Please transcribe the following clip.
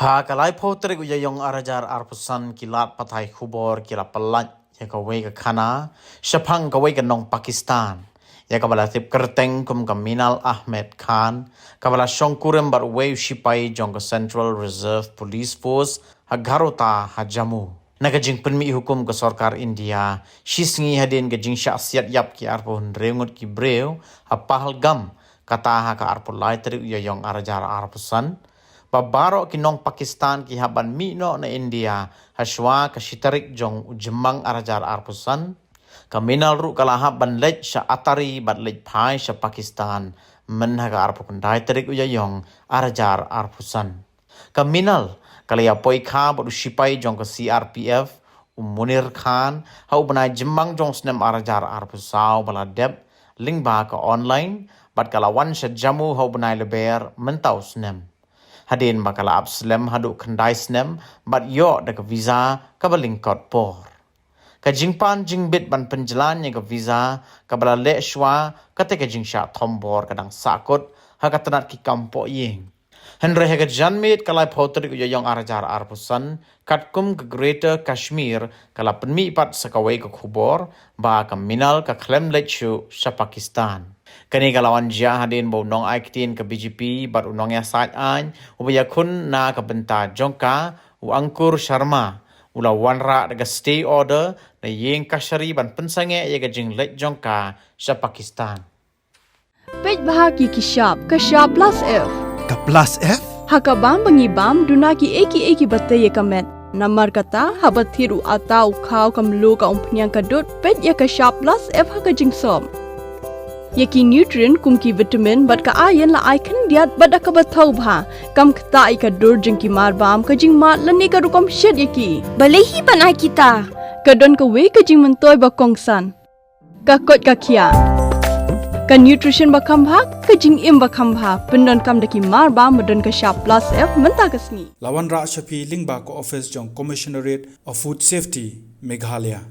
Kalai potrik uyayong arajar arpusan kilat patai khubor kilat pelat ya kawai ke khana syapang kawai ke nong Pakistan ya kabala tip kerteng kum Minal Ahmed Khan kabala shongkurem bar wei shipai jong ke Central Reserve Police Force hagarota hajamu nagajing penmi hukum ke sarkar India shisngi hadin ke jing syaksiat yap ki arpun rengut ki breu ha pahalgam kata ha ka arpun lai trik uyayong arajar arpusan Babaro kinong Pakistan ki haban mino na India haswa ka shitarik jong ujemang arajar arpusan kaminal ru kalahab ban lej sya atari bat lej phai sya Pakistan menhaga arpukun dai tarik uyayong arajar arpusan kaminal kalaya poi kha bat usipai jong ka CRPF Munir Khan hau banai jemang jong snem arajar arpusau baladep lingba ka online bat kalawan sya jamu hau banai leber mentau snem Hadin bakala abslem hadu kandai snem bat yo da ke visa kabalingkot por. Ka jingpan jingbit ban penjelan yang ke visa kabala le shwa kate ka jingsha thombor kadang sakut hakatanat ki kampo ying. Henry haga janmit kalai potri ku yong arajar arpusan katkum ke Greater Kashmir kala penmi pat sakawai ke khubor ba ka minal ka klem lechu sa Pakistan. Kani kalawan jia hadin bo nong aikitin ke BJP bat unong ya saat an ubaya kun na ke benta jongka u Angkur Sharma ula wanra daga stay order na yeng kashari ban pensange ya ke jing lek jongka sa Pakistan. Pej bahagi ki sharp plus F. Ka plus F? Haka bam bangibam duna ki eki batte ye kamet. Namar kata habat thiru atau khau kam lu ka umpnyang kadut pej ya ka sharp plus F haka jing som. Yaki nutrient kum ki vitamin bat ka ayan la icon diat bat ka bathau bha kam kta I ka dur jing ki mar bam ka jing mat lani ka rukom shed yaki balehi banai kita ka don ka we ka jing mentoy ba kongsan ka kot ka khia ka nutrition ba kham bha ka jing im ba kham bha pendon kam daki mar bam modon ka sharp plus F menta ka sni Lawan Ra Shafi Lingba ko office jong Commissionerate of Food Safety Meghalaya